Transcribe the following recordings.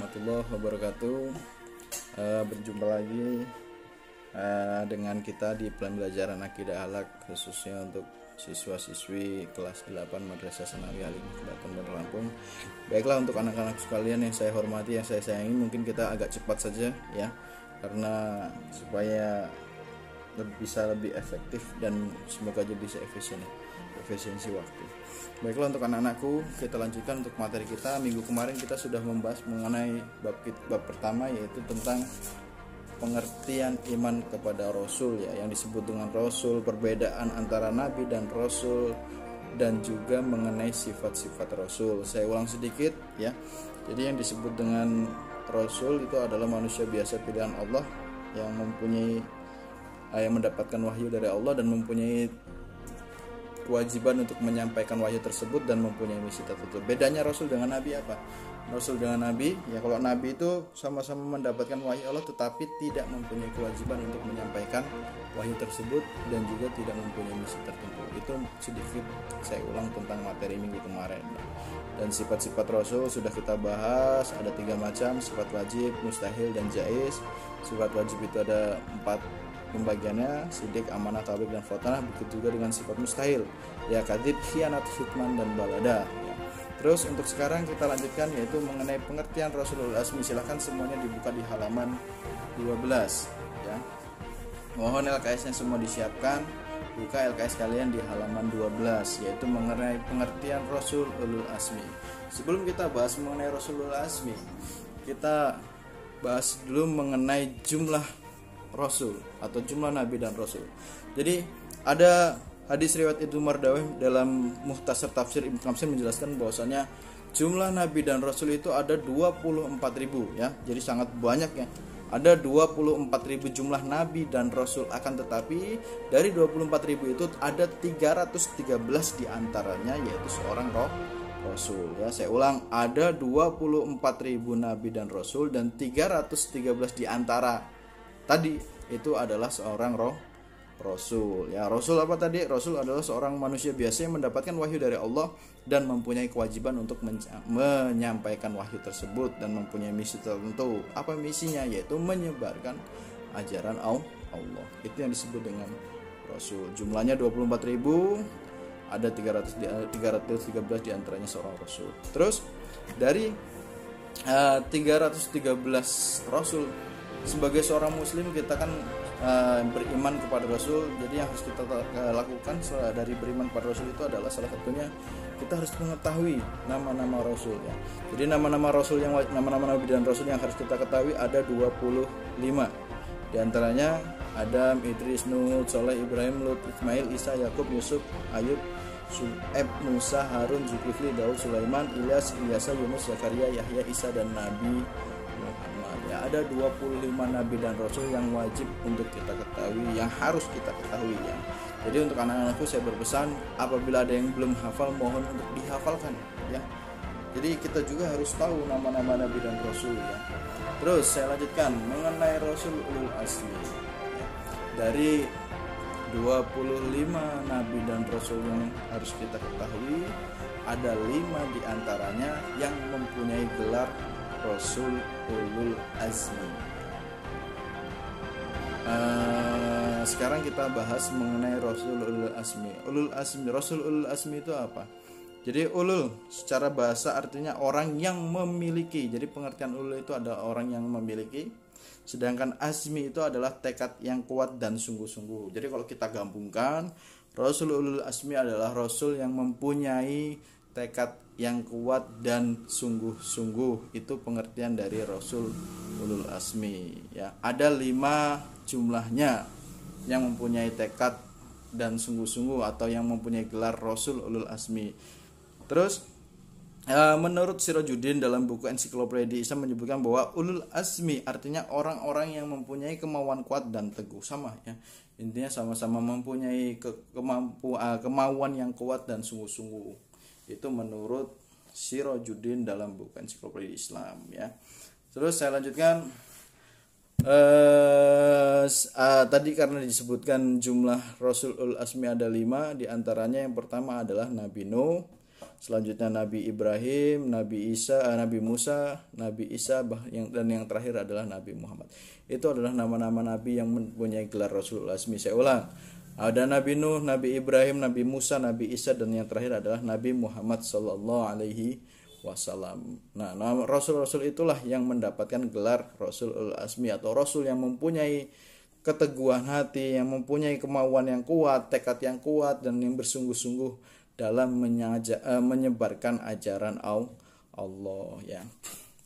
warahmatullahi wabarakatuh. Berjumpa lagi dengan kita di pembelajaran akidah akhlak, khususnya untuk siswa-siswi kelas 8 Madrasah Sanawi Alim Kedaton Lampung. Baiklah, untuk anak-anak sekalian yang saya hormati, yang saya sayangi, mungkin kita agak cepat saja ya, karena supaya bisa lebih efektif dan semoga aja bisa efisiensi waktu. Baiklah, untuk anak-anakku, kita lanjutkan untuk materi kita. Minggu kemarin kita sudah membahas mengenai bab pertama, yaitu tentang pengertian iman kepada Rasul ya, yang disebut dengan Rasul, perbedaan antara Nabi dan Rasul, dan juga mengenai sifat-sifat Rasul. Saya ulang sedikit ya. Jadi yang disebut dengan Rasul itu adalah manusia biasa pilihan Allah yang mempunyai yang mendapatkan wahyu dari Allah dan mempunyai kewajiban untuk menyampaikan wahyu tersebut dan mempunyai misi tertentu. Bedanya Rasul dengan Nabi apa? Rasul dengan Nabi, ya kalau Nabi itu sama-sama mendapatkan wahyu Allah tetapi tidak mempunyai kewajiban untuk menyampaikan wahyu tersebut dan juga tidak mempunyai misi tertentu. Itu sedikit saya ulang tentang materi minggu kemarin. Dan sifat-sifat Rasul sudah kita bahas, ada 3 macam: sifat wajib, mustahil, dan jaiz. Sifat wajib itu ada 4 pembagiannya: sidik, amanah, tabligh, dan fatanah. Begitu juga dengan sifat mustahil, ya kadzib, khianat, hitman, dan balada ya. Terus untuk sekarang kita lanjutkan, yaitu mengenai pengertian Rasulul Asmi. Silahkan semuanya dibuka di halaman 12 ya. Mohon LKS-nya semua disiapkan. Buka LKS kalian di halaman 12, yaitu mengenai pengertian Rasulul Asmi. Sebelum kita bahas mengenai Rasulul Asmi, kita bahas dulu mengenai jumlah Rasul atau jumlah Nabi dan Rasul. Jadi ada hadis riwayat Ibnu Mardawih dalam Mukhtasar Tafsir Ibnu Katsir menjelaskan bahwasanya jumlah Nabi dan Rasul itu ada 24.000 ya. Jadi sangat banyak ya. Ada 24.000 jumlah Nabi dan Rasul, akan tetapi dari 24.000 itu ada 313 diantaranya yaitu seorang Rasul ya. Saya ulang, ada 24.000 Nabi dan Rasul dan 313 diantara tadi itu adalah seorang Rasul ya. Rasul apa tadi? Rasul adalah seorang manusia biasa yang mendapatkan wahyu dari Allah dan mempunyai kewajiban untuk menyampaikan wahyu tersebut dan mempunyai misi tertentu. Apa misinya? Yaitu menyebarkan ajaran Allah. Itu yang disebut dengan Rasul. Jumlahnya 24.000, ada 313 diantaranya seorang Rasul. Terus dari 313 Rasul, sebagai seorang muslim kita kan beriman kepada Rasul. Jadi yang harus kita lakukan dari beriman kepada Rasul itu adalah salah satunya kita harus mengetahui nama-nama Rasul ya. Jadi nama-nama Rasul nama-nama Nabi dan Rasul yang harus kita ketahui ada 25. Di antaranya Adam, Idris, Nuh, Soleh, Ibrahim, Lut, Ismail, Isa, Yakub, Yusuf, Ayub, Su'eb, Musa, Harun, Zulkifli, Daud, Sulaiman, Ilyas, Ilyasa, Yunus, Zakaria, Yahya, Isa, dan Nabi Muhammad ya. Ada 25 Nabi dan Rasul yang wajib untuk kita ketahui, yang harus kita ketahui ya. Jadi untuk anak-anakku saya berpesan, apabila ada yang belum hafal, mohon untuk dihafalkan ya. Jadi kita juga harus tahu nama-nama Nabi dan Rasul ya. Terus saya lanjutkan mengenai Rasulul Asmi ya. Dari 25 Nabi dan Rasul yang harus kita ketahui, ada 5 diantaranya yang mempunyai gelar Rasul Ulul Azmi. Sekarang kita bahas mengenai Rasul Ulul Azmi. Rasul Ulul Azmi itu apa? Jadi ulul secara bahasa artinya orang yang memiliki. Jadi pengertian ulul itu adalah orang yang memiliki. Sedangkan azmi itu adalah tekad yang kuat dan sungguh-sungguh. Jadi kalau kita gabungkan, Rasul Ulul Azmi adalah Rasul yang mempunyai tekad yang kuat dan sungguh-sungguh. Itu pengertian dari Rasul Ulul Azmi ya. Ada 5 jumlahnya yang mempunyai tekad dan sungguh-sungguh atau yang mempunyai gelar Rasul Ulul Azmi. Terus menurut Sirajuddin dalam buku Ensiklopedia Islam menyebutkan bahwa Ulul Azmi artinya orang-orang yang mempunyai kemauan kuat dan teguh. Sama ya, intinya sama-sama mempunyai kemauan yang kuat dan sungguh-sungguh. Itu menurut Sirajuddin dalam buku Ensiklopedia Islam ya. Terus saya lanjutkan, tadi karena disebutkan jumlah Rasulul Azmi ada 5, diantaranya yang pertama adalah Nabi Nuh, selanjutnya Nabi Ibrahim, Nabi Isa, Nabi Musa, Nabi Isa, dan yang terakhir adalah Nabi Muhammad. Itu adalah nama-nama nabi yang mempunyai gelar Rasulul Azmi. Saya ulang, ada Nabi Nuh, Nabi Ibrahim, Nabi Musa, Nabi Isa, dan yang terakhir adalah Nabi Muhammad sallallahu alaihi wasallam. Nah, rasul-rasul itulah yang mendapatkan gelar Rasulul Azmi, atau rasul yang mempunyai keteguhan hati, yang mempunyai kemauan yang kuat, tekad yang kuat, dan yang bersungguh-sungguh dalam menyebarkan ajaran Allah ya.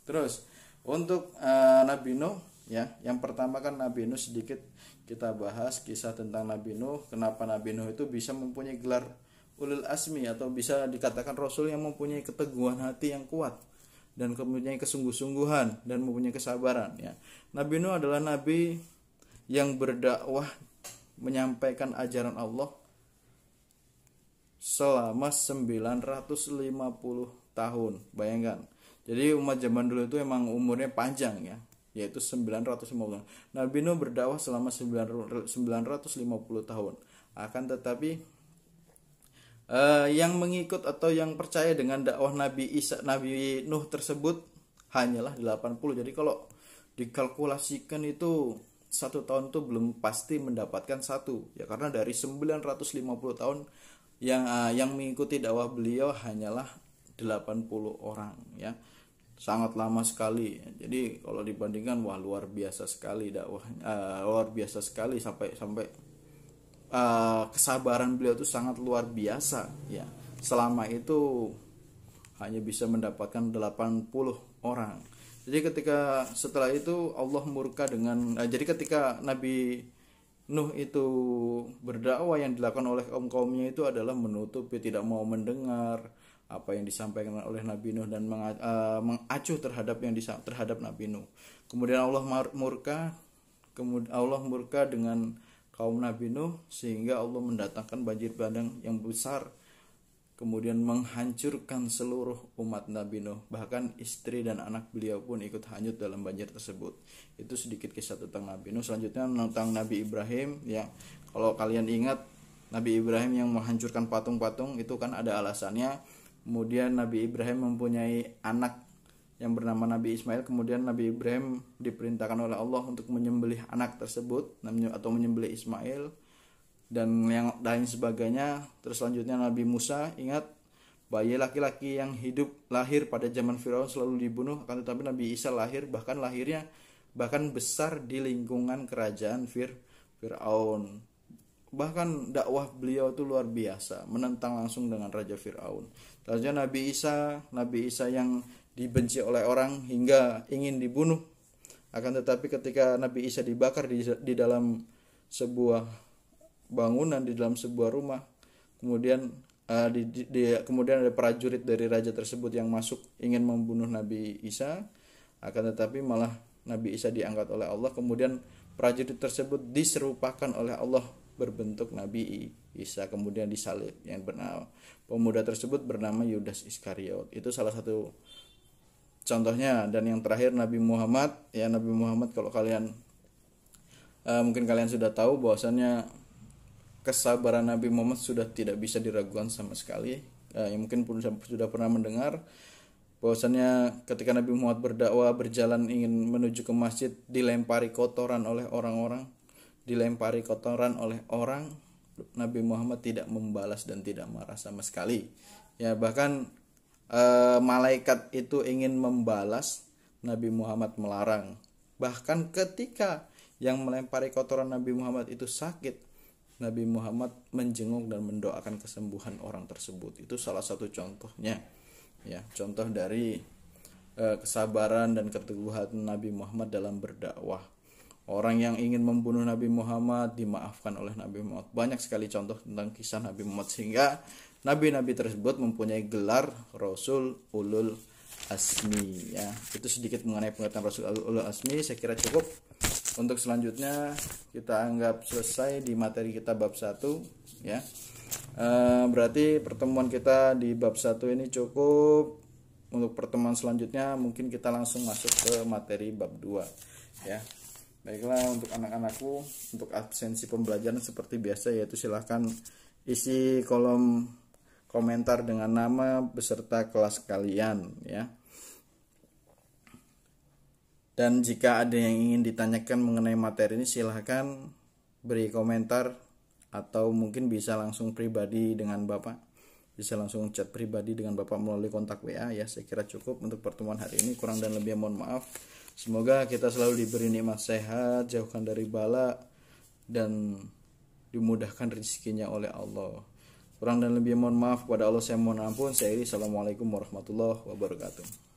Terus untuk Nabi Nuh ya, yang pertama kan Nabi Nuh sedikit kita bahas kisah tentang Nabi Nuh. Kenapa Nabi Nuh itu bisa mempunyai gelar Ulul Azmi, atau bisa dikatakan Rasul yang mempunyai keteguhan hati yang kuat dan mempunyai kesungguh-sungguhan dan mempunyai kesabaran ya. Nabi Nuh adalah nabi yang berdakwah menyampaikan ajaran Allah selama 950 tahun. Bayangkan. Jadi umat zaman dulu itu emang umurnya panjang ya, yaitu 950 tahun. Nabi Nuh berdakwah selama 950 tahun. Akan tetapi yang mengikut atau yang percaya dengan dakwah Nabi Nuh tersebut hanyalah 80. Jadi kalau dikalkulasikan itu satu tahun itu belum pasti mendapatkan satu ya, karena dari 950 tahun yang mengikuti dakwah beliau hanyalah 80 orang ya, sangat lama sekali. Jadi kalau dibandingkan, wah luar biasa sekali dakwah, luar biasa sekali, sampai kesabaran beliau itu sangat luar biasa ya. Selama itu hanya bisa mendapatkan 80 orang. Jadi setelah itu Allah murka dengan jadi ketika Nabi Nuh itu berdakwah, yang dilakukan oleh kaumnya itu adalah menutupi, tidak mau mendengar apa yang disampaikan oleh Nabi Nuh dan mengacuh terhadap Nabi Nuh. Kemudian Allah murka dengan kaum Nabi Nuh, sehingga Allah mendatangkan banjir bandang yang besar, kemudian menghancurkan seluruh umat Nabi Nuh. Bahkan istri dan anak beliau pun ikut hanyut dalam banjir tersebut. Itu sedikit kisah tentang Nabi Nuh. Selanjutnya tentang Nabi Ibrahim ya. Kalau kalian ingat, Nabi Ibrahim yang menghancurkan patung-patung itu kan ada alasannya. Kemudian Nabi Ibrahim mempunyai anak yang bernama Nabi Ismail. Kemudian Nabi Ibrahim diperintahkan oleh Allah untuk menyembelih anak tersebut atau menyembelih Ismail dan yang lain sebagainya. Terus selanjutnya Nabi Musa, ingat, bayi laki-laki yang lahir pada zaman Firaun selalu dibunuh, akan tetapi Nabi Isa lahir, bahkan besar di lingkungan kerajaan Firaun. Bahkan dakwah beliau itu luar biasa, menentang langsung dengan Raja Firaun. Selanjutnya Nabi Isa yang dibenci oleh orang hingga ingin dibunuh. Akan tetapi ketika Nabi Isa dibakar di dalam sebuah bangunan, di dalam sebuah rumah, kemudian kemudian ada prajurit dari raja tersebut yang masuk ingin membunuh Nabi Isa, akan tetapi malah Nabi Isa diangkat oleh Allah. Kemudian prajurit tersebut diserupakan oleh Allah berbentuk Nabi Isa, kemudian disalib. Yang bernama pemuda tersebut bernama Yudas Iskariot. Itu salah satu contohnya. Dan yang terakhir Nabi Muhammad ya. Nabi Muhammad, kalau kalian mungkin kalian sudah tahu bahwasannya kesabaran Nabi Muhammad sudah tidak bisa diragukan sama sekali. Yang mungkin pun sudah pernah mendengar bahwasannya ketika Nabi Muhammad berdakwah, berjalan ingin menuju ke masjid, dilempari kotoran oleh orang, Nabi Muhammad tidak membalas dan tidak marah sama sekali ya. Bahkan malaikat itu ingin membalas, Nabi Muhammad melarang. Bahkan ketika yang melempari kotoran Nabi Muhammad itu sakit, Nabi Muhammad menjenguk dan mendoakan kesembuhan orang tersebut. Itu salah satu contohnya ya, contoh dari kesabaran dan keteguhan Nabi Muhammad dalam berdakwah. Orang yang ingin membunuh Nabi Muhammad dimaafkan oleh Nabi Muhammad. Banyak sekali contoh tentang kisah Nabi Muhammad, sehingga nabi-nabi tersebut mempunyai gelar Rasul Ulul Azmi ya. Itu sedikit mengenai pengertian Rasul Ulul Azmi. Saya kira cukup. Untuk selanjutnya kita anggap selesai di materi kita bab 1 ya. Berarti pertemuan kita di bab 1 ini cukup. Untuk pertemuan selanjutnya mungkin kita langsung masuk ke materi bab 2 ya. Baiklah, untuk anak-anakku, untuk absensi pembelajaran seperti biasa, yaitu silahkan isi kolom komentar dengan nama beserta kelas kalian ya. Dan jika ada yang ingin ditanyakan mengenai materi ini, silahkan beri komentar atau mungkin bisa langsung pribadi dengan Bapak. Bisa langsung chat pribadi dengan Bapak melalui kontak WA ya. Saya kira cukup untuk pertemuan hari ini. Kurang dan lebih mohon maaf. Semoga kita selalu diberi nikmat sehat, jauhkan dari bala, dan dimudahkan rezekinya oleh Allah. Kurang dan lebih mohon maaf, kepada Allah saya mohon ampun. Saya iri. Assalamualaikum warahmatullahi wabarakatuh.